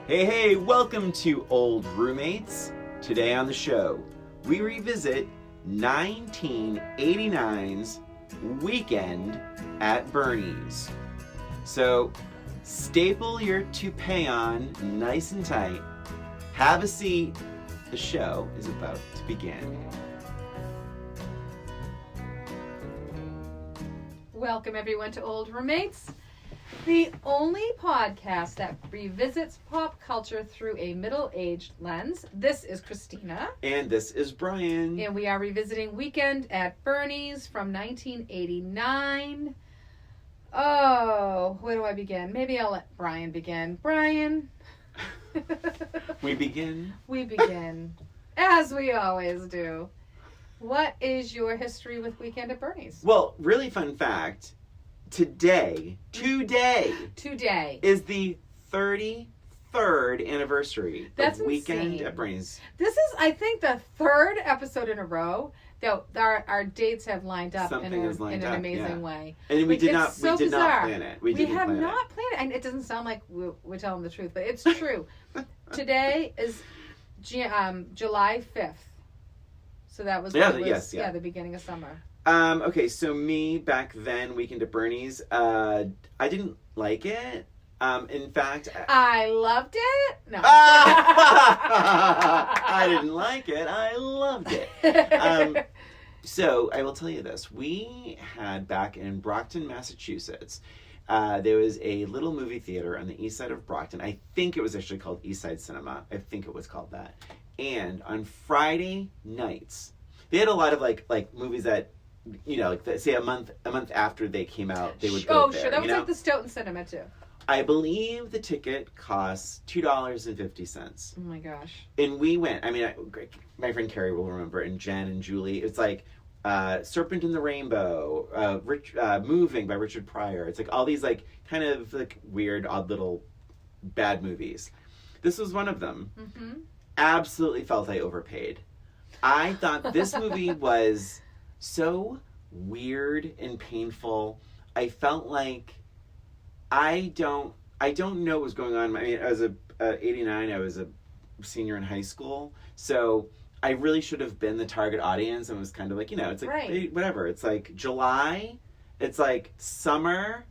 Hey, welcome to Old Roommates. Today on the show, we revisit 1989's Weekend at Bernie's. So, staple your toupee on nice and tight, have a seat, the show is about to begin. Welcome everyone to Old Roommates, the only podcast that revisits pop culture through a middle-aged lens. This is Christina. And this is Brian. And we are revisiting Weekend at Bernie's from 1989. Oh, where do I begin? Maybe I'll let Brian begin. Brian. We begin? We begin, as we always do. What is your history with Weekend at Bernie's? Well, really fun fact. Today is the 33rd anniversary That's of Weekend insane. at Bernie's. This is, I think, the third episode in a row that our dates have lined up in an amazing way. And we did not plan it. We have not planned it. And it doesn't sound like we're telling the truth, but it's true. Today is July 5th. So that was the beginning of summer. Okay, so me back then, Weekend at Bernie's, I didn't like it. In fact, I loved it. No, I didn't like it. I loved it. So I will tell you this: we had back in Brockton, Massachusetts. There was a little movie theater on the east side of Brockton. I think it was actually called East Side Cinema. I think it was called that. And on Friday nights, they had a lot of like movies that, you know, like say a month after they came out, they would go there. Oh, sure, that was like the Stoughton Cinema too. I believe the ticket costs $2.50. Oh my gosh! And we went. I mean, my friend Carrie will remember, and Jen and Julie. It's like Serpent in the Rainbow, Moving by Richard Pryor. It's like all these like kind of like weird, odd little bad movies. This was one of them. Mm-hmm. Absolutely felt I overpaid. I thought this movie was so weird and painful. I felt like I don't know what was going on. I mean, as a 89, I was a senior in high school, so I really should have been the target audience, and was kind of like, you know, it's like right. Whatever. It's like July, it's like summer.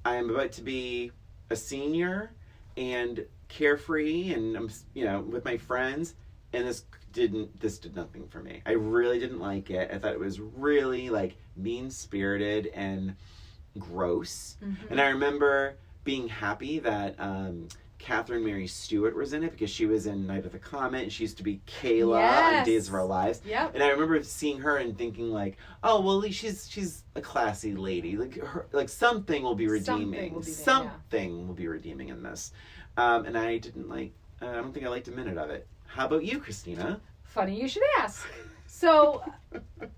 I am about to be a senior and carefree, and I'm, you know, with my friends, and this did nothing for me. I really didn't like it. I thought it was really like mean-spirited and gross. Mm-hmm. And I remember being happy that Catherine Mary Stewart was in it, because she was in Night of the Comet, and she used to be Kayla on Days of Our Lives. Yep. And I remember seeing her and thinking like, oh well, at least she's a classy lady. Like something will be redeeming. Something will be redeeming in this. And I didn't like. I don't think I liked a minute of it. How about you, Christina? Funny you should ask. So,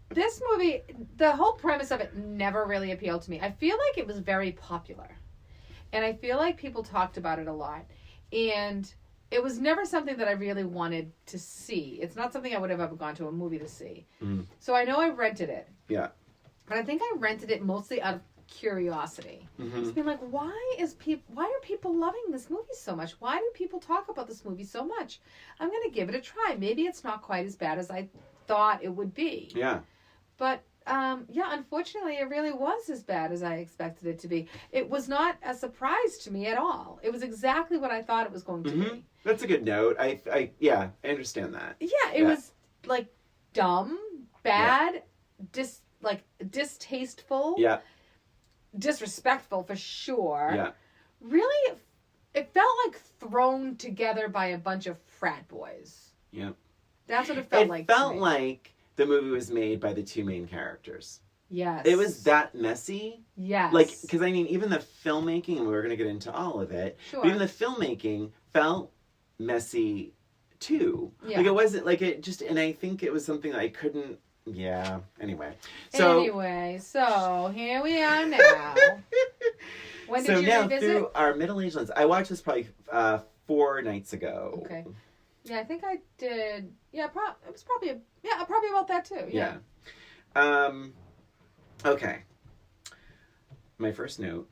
this movie, the whole premise of it never really appealed to me. I feel like it was very popular. And I feel like people talked about it a lot. And it was never something that I really wanted to see. It's not something I would have ever gone to a movie to see. Mm. So I know I rented it. Yeah. But I think I rented it mostly out of curiosity. Mm-hmm. Just being like, why are people loving this movie so much? Why do people talk about this movie so much? I'm going to give it a try. Maybe it's not quite as bad as I thought it would be. Yeah. But unfortunately, it really was as bad as I expected it to be. It was not a surprise to me at all. It was exactly what I thought it was going to be. That's a good note. I understand that. Yeah, it was like dumb, bad, distasteful. Yeah. Disrespectful for sure. Yeah. Really, it felt like thrown together by a bunch of frat boys. Yeah. That's what it felt like. It felt like the movie was made by the two main characters. Yes. It was that messy. Yes. Like, because I mean, even the filmmaking, and we're going to get into all of it, but even the filmmaking felt messy too. Yeah. Like, it wasn't, like, it just, and I think it was something that I couldn't. Yeah. Anyway, so here we are now. When did you revisit? Through our middle-aged lens, I watched this probably 4 nights ago. Okay. Yeah, I think I did. Yeah, it was probably about that too. Yeah. Okay. My first note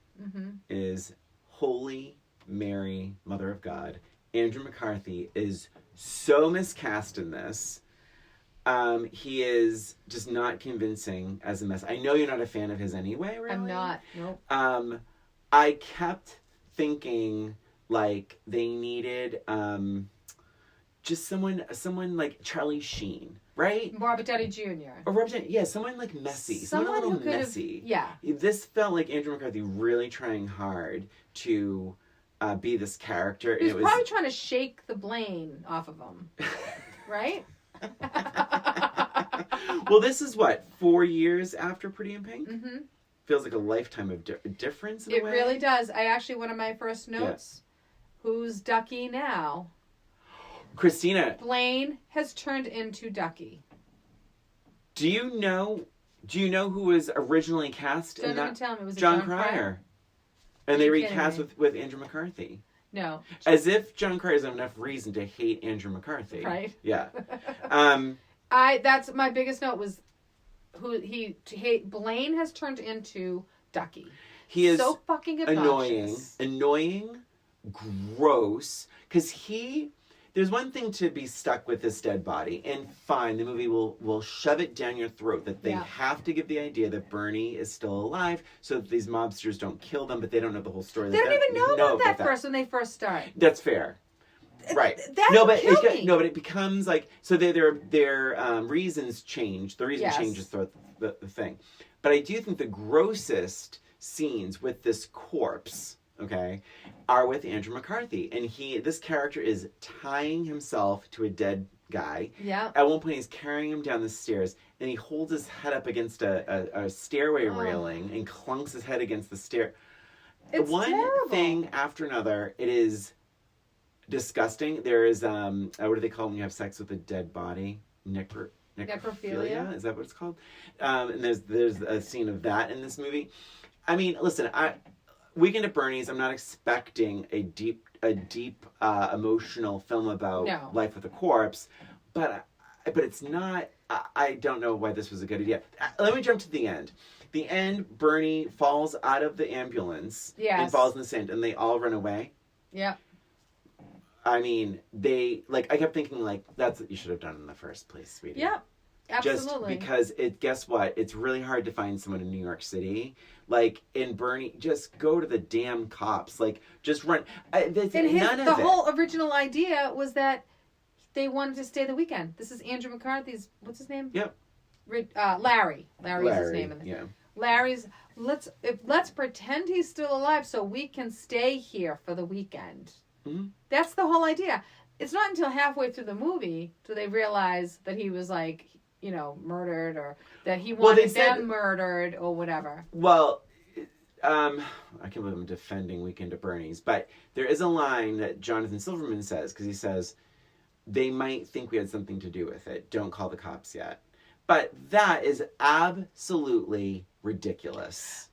is Holy Mary, Mother of God, Andrew McCarthy is so miscast in this. He is just not convincing as a mess. I know you're not a fan of his anyway, really. I'm not. Nope. I kept thinking like they needed just someone like Charlie Sheen, right? Robert Downey Jr. Or Robert Downey, yeah, someone like messy, someone a little messy. Yeah. This felt like Andrew McCarthy really trying hard to be this character. He was probably trying to shake the Blaine off of him, right? Well, this is what, 4 years after Pretty in Pink? Mm-hmm. Feels like a lifetime of difference in a way. It really does. I actually, one of my first notes, who's Ducky now? Christina. Blaine has turned into Ducky. Do you know who was originally cast Don't in that? even tell me. It was John Cryer. And they recast with Andrew McCarthy. No. As if John Cryer has enough reason to hate Andrew McCarthy. Right. Yeah. That's my biggest note was Blaine has turned into Ducky. He is so fucking obnoxious. Annoying, gross. Because there's one thing to be stuck with this dead body, and fine, the movie will shove it down your throat that they have to give the idea that Bernie is still alive so that these mobsters don't kill them, but they don't know the whole story. They don't even know about that first when they first start. That's fair. Right. But it becomes like, so their reasons change. The reason changes throughout the thing. But I do think the grossest scenes with this corpse, okay, are with Andrew McCarthy. And this character is tying himself to a dead guy. Yeah. At one point he's carrying him down the stairs and he holds his head up against a stairway railing and clunks his head against the stair. It's one terrible. thing after another, it is disgusting. There is what do they call when you have sex with a dead body? Necrophilia? Is that what it's called? And there's a scene of that in this movie. I mean, listen, Weekend at Bernie's, I'm not expecting a deep emotional film about life with a corpse, but it's not. I don't know why this was a good idea. Let me jump to the end. The end, Bernie falls out of the ambulance and falls in the sand, and they all run away. Yeah. I mean, I kept thinking, that's what you should have done in the first place, sweetie. Yeah, absolutely. Just because guess what? It's really hard to find someone in New York City. In Bernie, just go to the damn cops. Just run. The whole original idea was that they wanted to stay the weekend. This is Andrew McCarthy's, what's his name? Yep. Larry. Larry's his name. Larry's, let's pretend he's still alive so we can stay here for the weekend. Mm-hmm. That's the whole idea. It's not until halfway through the movie do they realize that he was murdered or that he wanted them murdered or whatever. Well, I can't believe I'm defending Weekend at Bernie's, but there is a line that Jonathan Silverman says, because he says, they might think we had something to do with it. Don't call the cops yet. But that is absolutely ridiculous.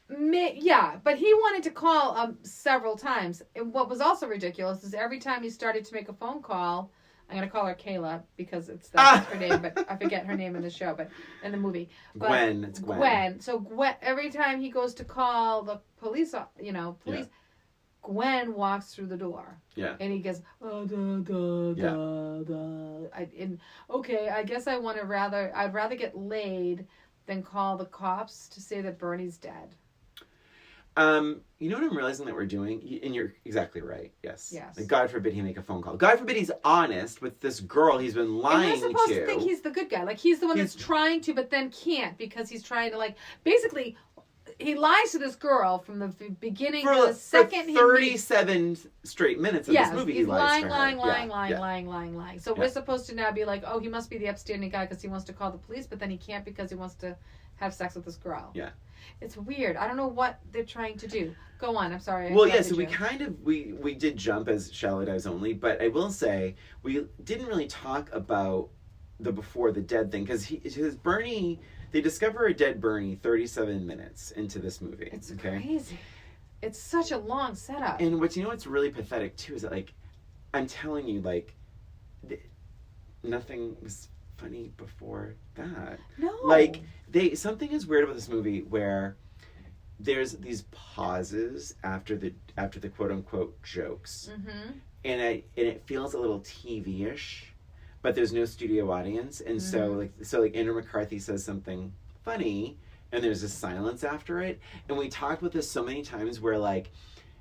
Yeah, but he wanted to call several times. And what was also ridiculous is every time he started to make a phone call, I'm going to call her Kayla because that's her name, but I forget her name in the show, but in the movie. But Gwen. It's Gwen. So Gwen, every time he goes to call the police, Gwen walks through the door. Yeah. And he goes, okay, I guess I'd rather get laid than call the cops to say that Bernie's dead. You know what I'm realizing that we're doing? And you're exactly right. Yes. God forbid he make a phone call. God forbid he's honest with this girl he's been lying to. And we're supposed to think he's the good guy. He's the one that's trying to, but then can't because he's trying to, basically, he lies to this girl from the beginning to the second. For 37 straight minutes of this movie, he lies to her. lying. So we're supposed to now be like, oh, he must be the upstanding guy because he wants to call the police, but then he can't because he wants to have sex with this girl. Yeah. It's weird. I don't know what they're trying to do. Go on. I'm sorry. Well, yeah, so we did jump as Shallow Dives only, but I will say we didn't really talk about the before the dead thing because Bernie, they discover a dead Bernie 37 minutes into this movie. It's crazy. It's such a long setup. And what's really pathetic too is that I'm telling you nothing was funny before that. No. Something is weird about this movie where there's these pauses after the quote unquote jokes, and it feels a little TV-ish, but there's no studio audience, and so Andrew McCarthy says something funny, and there's a silence after it, and we talked about this so many times where like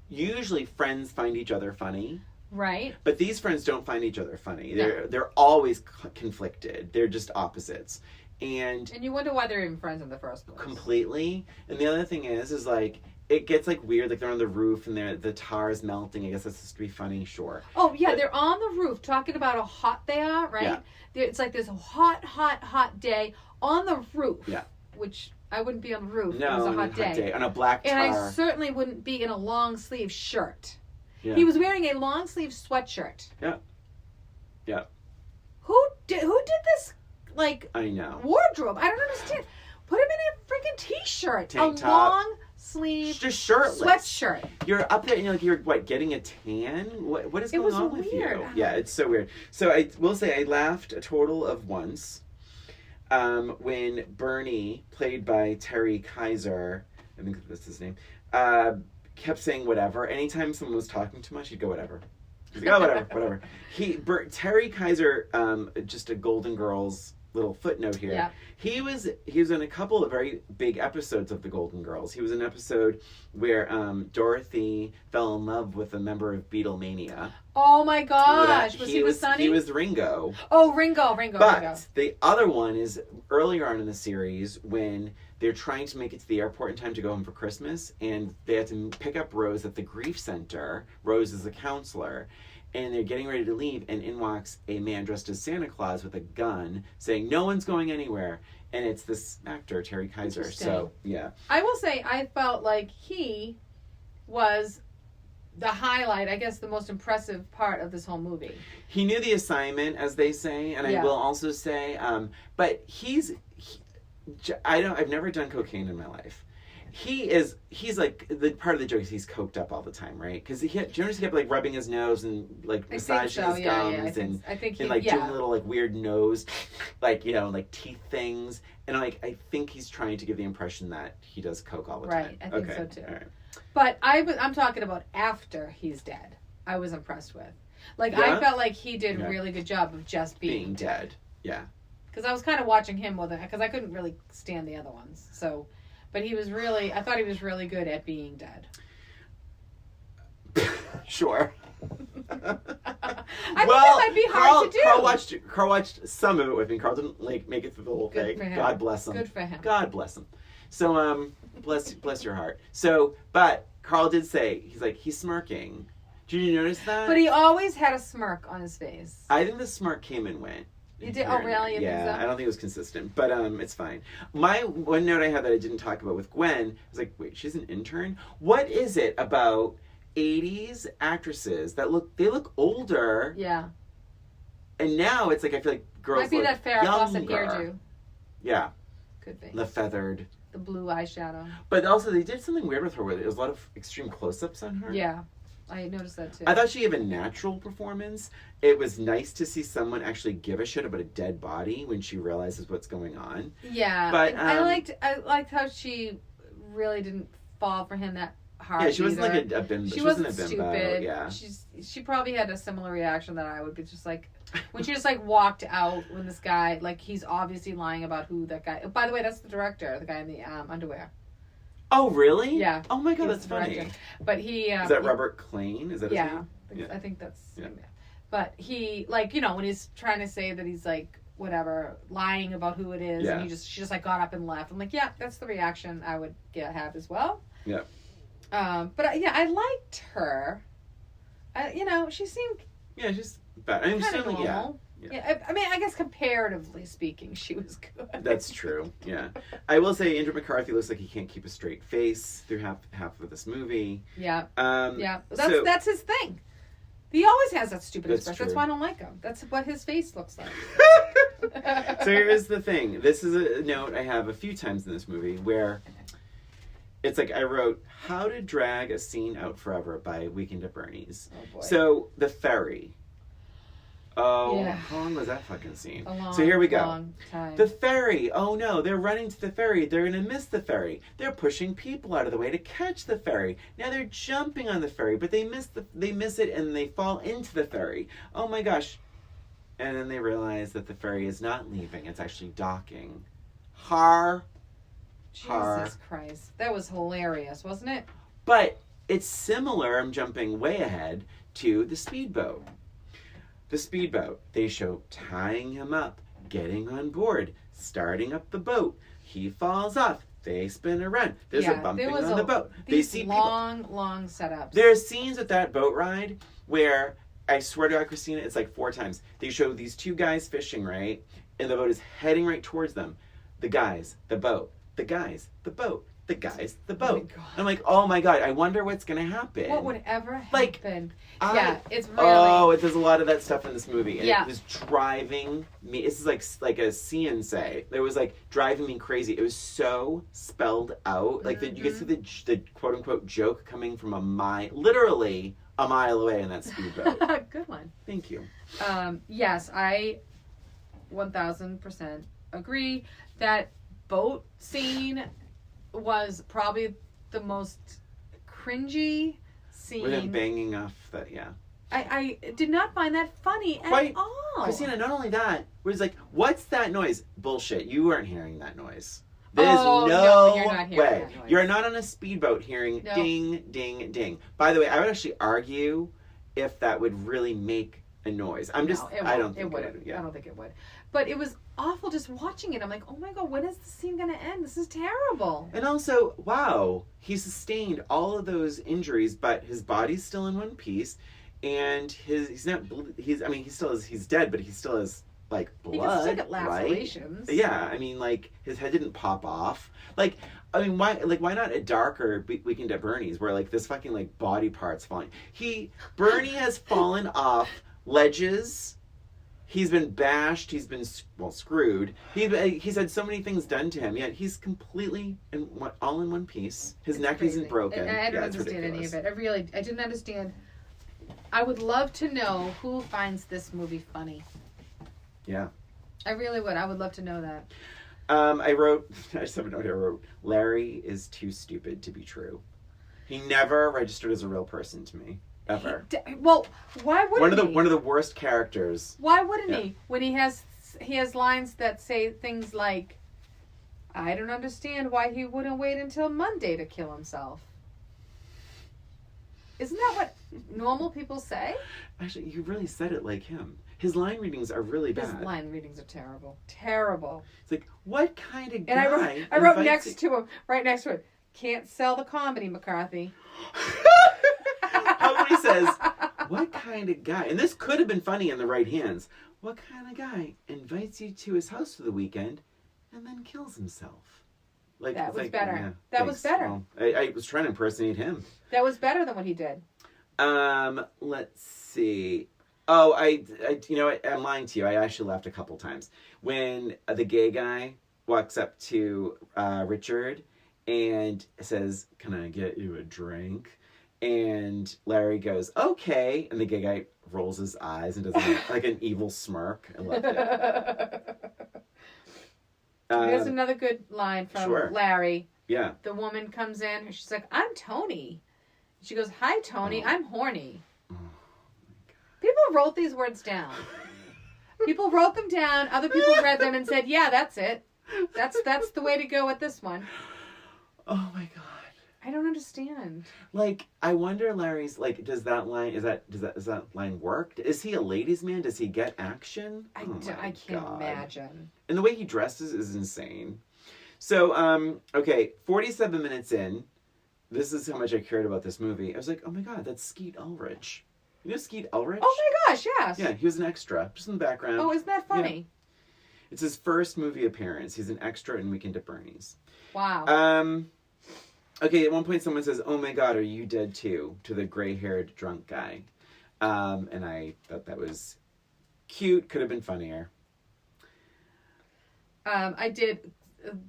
usually friends find each other funny. Right. But these friends don't find each other funny. They're always conflicted. They're just opposites. And you wonder why they're even friends in the first place. Completely. And the other thing is like, it gets like weird, like they're on the roof and the tar is melting. I guess that's supposed to be funny, sure. Oh yeah, they're on the roof talking about how hot they are, right? Yeah. It's like this hot day on the roof. Yeah. Which I wouldn't be on the roof. No, it was a hot day. On a black tar. And I certainly wouldn't be in a long sleeve shirt. Yeah. He was wearing a long sleeve sweatshirt. Yeah. Yeah. Who did this? Like, I know. Wardrobe. I don't understand. Put him in a freaking t-shirt. Tank top. Long sleeve. Just shirtless. Sweatshirt. You're up there and you're like, you're what, getting a tan? What is going on with you? Yeah, it's so weird. So I will say I laughed a total of once when Bernie, played by Terry Kaiser, I think that's his name, kept saying whatever. Anytime someone was talking too much, he'd go whatever. He's like, oh, whatever. Terry Kaiser, just a Golden Girls little footnote here. Yeah. He was in a couple of very big episodes of the Golden Girls. He was in an episode where Dorothy fell in love with a member of Beatlemania. Oh my gosh! Was he with Sonny? He was Ringo. Oh, Ringo. But the other one is earlier on in the series when they're trying to make it to the airport in time to go home for Christmas, and they have to pick up Rose at the grief center. Rose is the counselor. And they're getting ready to leave, and in walks a man dressed as Santa Claus with a gun, saying, "No one's going anywhere." And it's this actor, Terry Kaiser. So, yeah. I will say, I felt like he was the highlight, I guess the most impressive part of this whole movie. He knew the assignment, as they say, and I will also say, but I've never done cocaine in my life. He's like, the part of the joke is he's coked up all the time, right? Because Jonas kept like rubbing his nose and like massaging his gums and like doing little like weird nose, like, like teeth things. And like, I think he's trying to give the impression that he does coke all the time. Right, I think so too. All right. But I'm talking about after he's dead. I was impressed with. Like, I felt like he did a really good job of just being dead. Yeah. Because I was kind of watching him more than, because I couldn't really stand the other ones. So, but I thought he was really good at being dead. Sure. I think that might be hard to do. Carl watched some of it with me. Carl didn't like make it through the whole thing. For him. God bless him. Good for him. God bless him. So bless your heart. So, but Carl did say he's smirking. Did you notice that? But he always had a smirk on his face. I think the smirk came and went. You did? Oh, really? Yeah, think so? I don't think it was consistent, but it's fine. My one note I had that I didn't talk about with Gwen, I was like, wait, she's an intern? What is it about 80s actresses that look older? Yeah. And now it's like, I feel like girls might be look that Farrah Fawcett younger. hairdo. Yeah. Could be. The feathered. The blue eyeshadow. But also they did something weird with her where there was a lot of extreme close-ups on her. Yeah. I noticed that too. I thought she gave a natural performance. It was nice to see someone actually give a shit about a dead body when she realizes what's going on. Yeah, but I liked how she really didn't fall for him that hard. Yeah, she wasn't either. like a bimbo. She wasn't a bimbo. Stupid. Yeah, she probably had a similar reaction that I would be, just like when she just like walked out when this guy, like, he's obviously lying about who that guy. By the way, that's the director, the guy in the underwear. Oh, really? Yeah. Oh my god, that's funny. But he is that Robert Klein? Is that his name? Yeah, I think that's. Yeah. But he, like, when he's trying to say that he's like whatever, lying about who it is, and she just like got up and left. I'm like, yeah, that's the reaction I would have as well. Yeah. But I liked her. She seemed. Yeah, she's bad. I mean, certainly, normal. Yeah, I mean, I guess comparatively speaking, she was good. That's true. Yeah, I will say Andrew McCarthy looks like he can't keep a straight face through half of this movie. Yeah. That's his thing. He always has that stupid expression. True. That's why I don't like him. That's what his face looks like. So here's the thing. This is a note I have a few times in this movie where it's like I wrote, "How to drag a scene out forever" by Weekend at Bernie's. Oh boy. So the ferry. Oh, Yeah. how long was that fucking scene? A long, So here we go. long time. The ferry. Oh no, they're running to the ferry. They're going to miss the ferry. They're pushing people out of the way to catch the ferry. Now they're jumping on the ferry, but they miss it and they fall into the ferry. Oh my gosh. And then they realize that the ferry is not leaving. It's actually docking. Jesus Christ. That was hilarious, wasn't it? But it's similar, I'm jumping way ahead, to the speedboat. The speedboat, they show tying him up, getting on board, starting up the boat. He falls off. They spin around. There's a bumping on the boat. They see long setups. There are scenes with that boat ride where, I swear to God, Christina, it's like 4 times. They show these 2 guys fishing, right? And the boat is heading right towards them. The guys, the boat. The guys, the boat. The guys, the boat. Oh, I'm like, oh my God, I wonder what's going to happen. What would ever happen? Like, it's really... Oh, there's a lot of that stuff in this movie. And yeah. It was driving me... This is like a CNC. It was like driving me crazy. It was so spelled out. Like, you could see the quote-unquote joke coming from literally a mile away in that speedboat. Good one. Thank you. Yes, I 1000% agree. That boat scene was probably the most cringy scene. With him banging off that, yeah. I did not find that funny at all. Christina, not only that, it was like, what's that noise? Bullshit. You weren't hearing that noise. There's no, you're not hearing way. that noise. You're not on a speedboat hearing ding, ding, ding. By the way, I would actually argue if that would really make a noise. I don't think it would. Yeah. I don't think it would. But it was awful just watching it. I'm like, oh my God, when is the scene going to end? This is terrible. And also, wow, he sustained all of those injuries, but his body's still in one piece, and he's dead, but he still has like blood. He can still get lacerations. Right? Yeah, I mean, like his head didn't pop off. Like, I mean, why not a darker Weekend at Bernie's where like this fucking like body parts falling? Bernie has fallen off ledges. He's been bashed. He's been screwed. He's had so many things done to him. Yet he's completely all in one piece. His neck isn't broken. I don't understand any of it. I didn't understand. I would love to know who finds this movie funny. Yeah. I really would. I would love to know that. I just have a note here. I wrote, Larry is too stupid to be true. He never registered as a real person to me. Ever. Well, why wouldn't he? One of the worst characters. Why wouldn't he? When he has lines that say things like, I don't understand why he wouldn't wait until Monday to kill himself. Isn't that what normal people say? Actually, you really said it like him. His line readings are really bad. His line readings are terrible. Terrible. It's like, what kind of guy? And I wrote next to him, right next to it, can't sell the comedy, McCarthy. How he says, what kind of guy? And this could have been funny in the right hands. What kind of guy invites you to his house for the weekend and then kills himself? Like that was like, better. Yeah, that was better. Well, I was trying to impersonate him. That was better than what he did. Let's see. Oh, I'm lying to you. I actually laughed a couple times when the gay guy walks up to Richard and says, "Can I get you a drink?" And Larry goes, "Okay." And the gay guy rolls his eyes and does like an evil smirk. I loved it. Here's another good line from Larry. Yeah. The woman comes in. She's like, "I'm Tony." She goes, "Hi, Tony. I'm horny." Oh, people wrote these words down. People wrote them down. Other people read them and said, "Yeah, that's it. That's the way to go with this one." Oh my God. I don't understand. Like, I wonder, Larry's like, does that line work? Is he a ladies' man? Does he get action? I can't imagine. And the way he dresses is insane. So, okay, 47 minutes in, this is how much I cared about this movie. I was like, oh my God, that's Skeet Ulrich. You know Skeet Ulrich? Oh my gosh, yes. Yeah, he was an extra, just in the background. Oh, isn't that funny? Yeah. It's his first movie appearance. He's an extra in Weekend at Bernie's. Wow. Okay, at one point someone says, "Oh my God, are you dead too?" to the gray-haired drunk guy. And I thought that was cute. Could have been funnier. I did.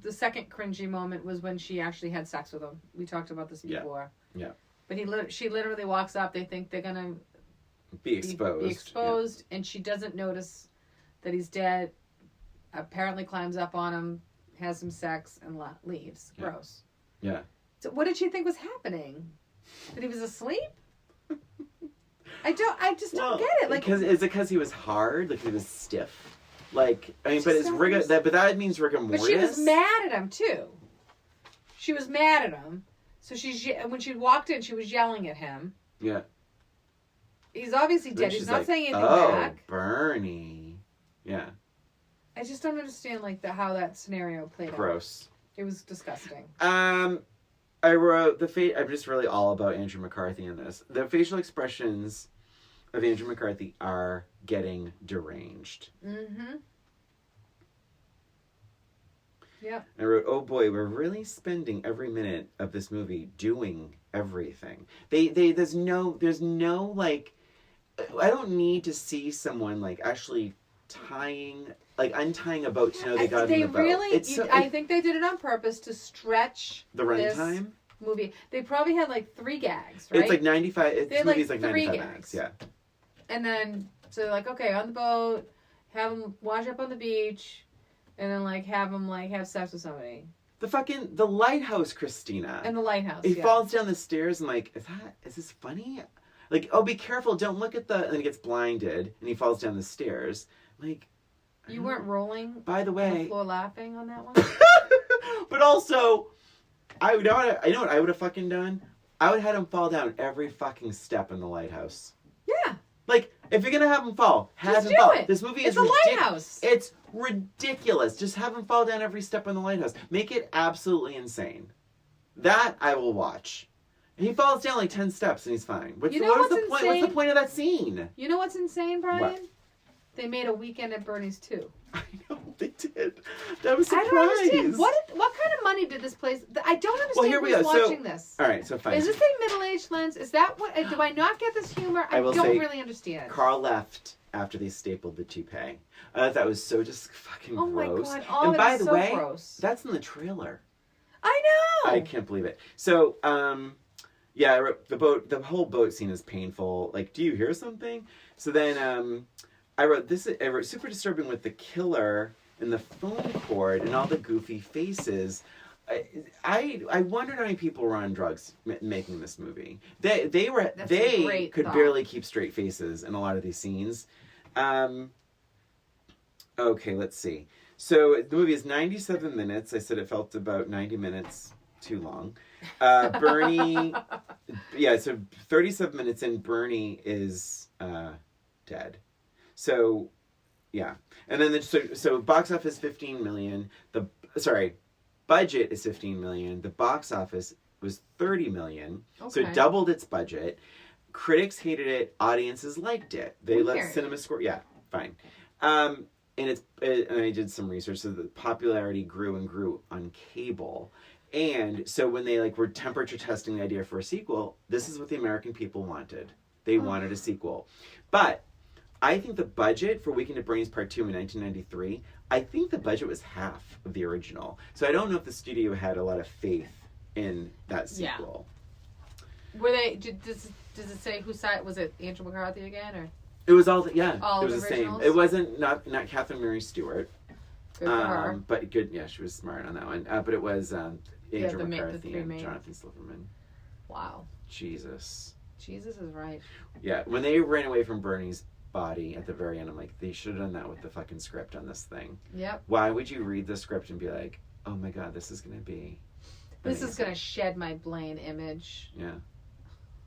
The second cringy moment was when she actually had sex with him. We talked about this before. Yeah. But she literally walks up. They think they're gonna be exposed. Yeah. And she doesn't notice that he's dead. Apparently climbs up on him, has some sex, and leaves. Yeah. Gross. Yeah. So what did she think was happening? That he was asleep? I just don't get it. Like, because is it because he was hard? Like he was stiff? Like I mean, but it's but that means rigor mortis. But she was mad at him too. She was mad at him. So when she walked in, she was yelling at him. Yeah. He's obviously dead. He's not saying anything back. Oh, Bernie. Yeah. I just don't understand how that scenario played out. Gross. It was disgusting. I wrote I'm just really all about Andrew McCarthy in this. The facial expressions of Andrew McCarthy are getting deranged. Mm-hmm. Yep. I wrote, oh boy, we're really spending every minute of this movie doing everything. There's no like, I don't need to see someone like actually untying a boat to know they got in the boat. I think they did it on purpose to stretch the runtime movie. They probably had like 3 gags, right? It's like 95. This movie's like 3 95 minutes. Yeah. And then so they're like, okay, on the boat, have them wash up on the beach, and then have them have sex with somebody. The Lighthouse, Christina. And the Lighthouse. He falls down the stairs and is this funny? Like, oh, be careful, don't look at and he gets blinded and he falls down the stairs. Like, you weren't rolling. By the way, on the floor laughing on that one. But also, I know what I would have fucking done. I would have had him fall down every fucking step in the Lighthouse. Yeah. Like, if you're gonna have him fall, have him fall. This movie is ridiculous. It's a Lighthouse. It's ridiculous. Just have him fall down every step in the Lighthouse. Make it absolutely insane. That I will watch. He falls down like 10 steps and he's fine. What's the point? What's the point of that scene? You know what's insane, Brian? What? They made a Weekend at Bernie's too. I know they did. That was a surprise. I don't understand. What kind of money did this place? I don't understand who's watching this. All right, so fine. Is this a middle-aged lens? Is that what? Do I not get this humor? I don't really understand. Carl left after they stapled the toupee. That was so just fucking gross. Oh my god! All and of by it is the so way, gross. That's in the trailer. I know. I can't believe it. So, yeah, I wrote the whole boat scene is painful. Like, do you hear something? So then, I wrote super disturbing with the killer and the phone cord and all the goofy faces. I wondered how many people were on drugs making this movie. They could barely keep straight faces in a lot of these scenes. Okay, let's see. So the movie is 97 minutes. I said it felt about 90 minutes too long. Bernie, yeah, so 37 minutes in, Bernie is dead. So, yeah. And then, so box office 15 million. Budget is 15 million. The box office was 30 million. Okay. So it doubled its budget. Critics hated it. Audiences liked it. They let cinema score. Yeah, fine. And I did some research. So the popularity grew and grew on cable. And so when they were temperature testing the idea for a sequel, this is what the American people wanted. They wanted a sequel. But I think the budget for Weekend at Bernie's Part 2 in 1993, I think the budget was half of the original. So I don't know if the studio had a lot of faith in that sequel. Yeah. Were they, does it say whose side, was it Andrew McCarthy again, or? It was all it was the originals? same. It wasn't, not Catherine Mary Stewart. Good for her. But good, yeah, she was smart on that one. But it was Andrew McCarthy and Jonathan Silverman. Wow. Jesus is right. Yeah, when they ran away from Bernie's body at the very end, I'm like, they should have done that with the fucking script on this thing. Yep. Why would you read the script and be like, oh my god, this is going to be amazing. This is going to shed my Blaine image. Yeah.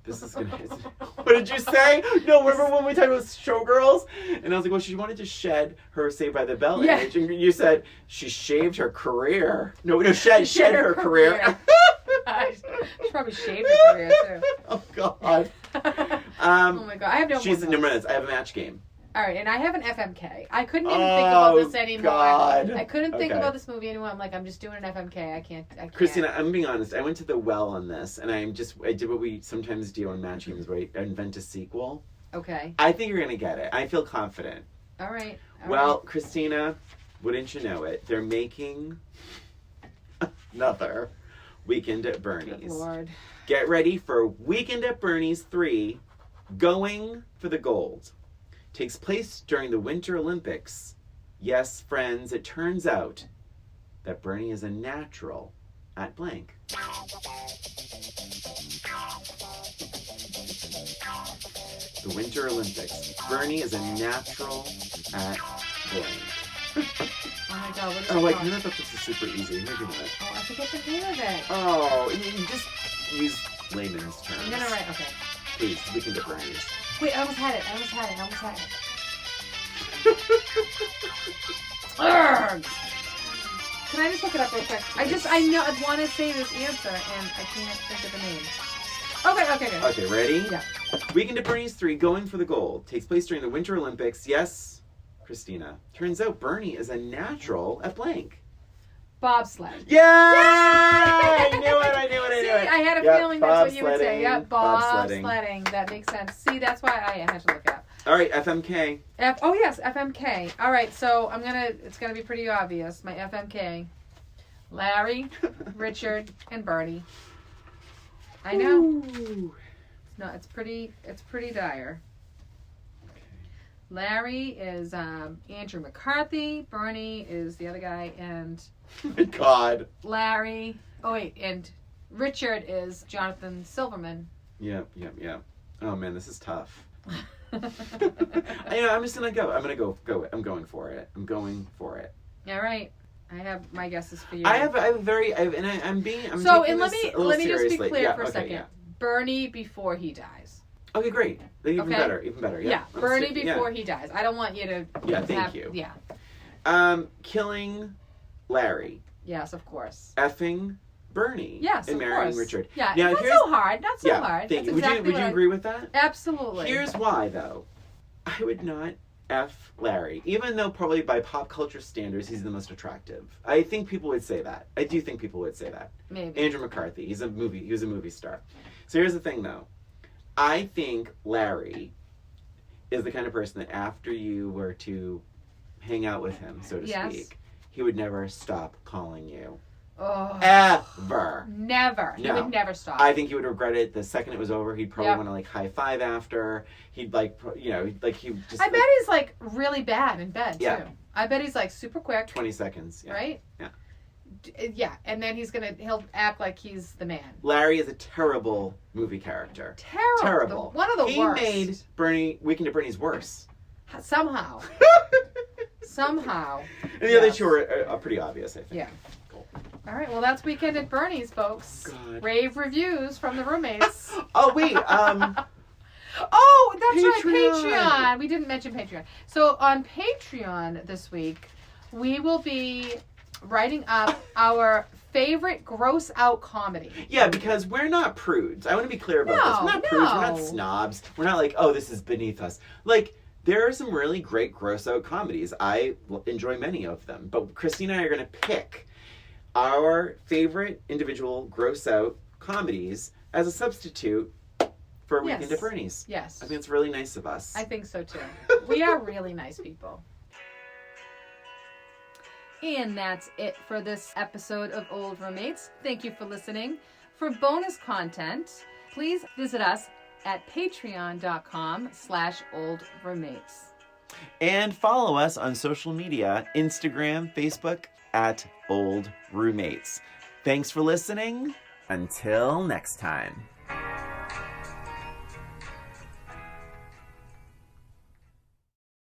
This is going to... What did you say? No, remember when we talked about Showgirls? And I was like, well, she wanted to shed her Saved by the Bell image. And you said, she shaved her career. No, shed her career. She probably shaved her career, too. Oh, God. Oh, my God. I have no minutes. I have a match game. All right, and I have an FMK. I couldn't even think about this anymore. God. I couldn't think about this movie anymore. I'm like, I'm just doing an FMK. I can't. Christina, I'm being honest. I went to the well on this, and I did what we sometimes do on match games, where I invent a sequel. Okay. I think you're going to get it. I feel confident. All right. Christina, wouldn't you know it? They're making another Weekend at Bernie's. Good Lord. Get ready for Weekend at Bernie's 3, Going for the Gold takes place during the Winter Olympics. Yes, friends, it turns out that Bernie is a natural at blank. The Winter Olympics. Bernie is a natural at blank. Oh my god, what is Oh, it wait, called? I thought this was super easy. Maybe not. Oh, I forget the name of it. Oh, you just use layman's terms. I'm gonna write, okay. Please, we can get Bernie's. Wait, I almost had it. Urgh! Can I just look it up real quick? I want to say this answer, and I can't think of the name. Okay, good. Okay, ready? Yeah. Weekend at Bernie's 3, Going for the Gold, takes place during the Winter Olympics. Yes, Christina. Turns out Bernie is a natural at blank. Bobsled. Yeah! I knew it. See, I had a feeling that's what you would say. Yeah, bobsledding. That makes sense. See, that's why I had to look it up. All right, FMK. Oh yes, FMK. All right, so it's gonna be pretty obvious. My FMK: Larry, Richard, and Bernie. I know. Ooh. No, it's pretty dire. Larry is Andrew McCarthy. Bernie is the other guy, and God. Larry. Oh wait, and Richard is Jonathan Silverman. Yep. Oh man, this is tough. I'm just gonna go. I'm gonna go. I'm going for it. All right. I have my guesses for you. I'm so, taking and let this me a little just be seriously. clear Yeah, for a okay, second. yeah. Bernie before he dies. Okay, great. Even Okay. better. Yeah. Bernie before he dies. I don't want you to. Yeah, thank you. Yeah. Killing Larry. Yes, of course. Effing Bernie. Yes, and of marrying course. Richard. Yeah, Now, not here's- so hard. Not so Yeah, hard. thank That's you. exactly Would you what agree with that? Absolutely. Here's why, though. I would not F Larry, even though probably by pop culture standards he's the most attractive. I think people would say that. I do think people would say that. Maybe. Andrew McCarthy, he was a movie star. So here's the thing, though. I think Larry is the kind of person that after you were to hang out with him, so to speak, he would never stop calling you. Oh. Ever. Never. He No. would never stop. I think he would regret it the second it was over. He'd probably Yep. want to like high five after. He'd like, he just. I bet he's like really bad in bed Yeah. too. I bet he's like super quick. 20 seconds. Yeah. Right? Yeah. Yeah, and then he'll act like he's the man. Larry is a terrible movie character. Terrible. One of the worst. He made Weekend at Bernie's worse. Somehow. Somehow. And the other two are pretty obvious, I think. Yeah. Cool. All right, well, that's Weekend at Bernie's, folks. God. Rave reviews from the roommates. Oh, wait. Oh, that's right, Patreon. Patreon. We didn't mention Patreon. So on Patreon this week, we will be writing up our favorite gross out comedy. Yeah, because we're not prudes. I want to be clear about this. We're not prudes. We're not snobs. We're not like, oh, this is beneath us. Like, there are some really great gross out comedies. I enjoy many of them. But Christine and I are going to pick our favorite individual gross out comedies as a substitute for Weekend at Bernie's. Yes. I think it's really nice of us. I think so too. We are really nice people. And that's it for this episode of Old Roommates. Thank you for listening. For bonus content, please visit us at patreon.com/oldroommates. And follow us on social media, Instagram, Facebook, at Old Roommates. Thanks for listening. Until next time.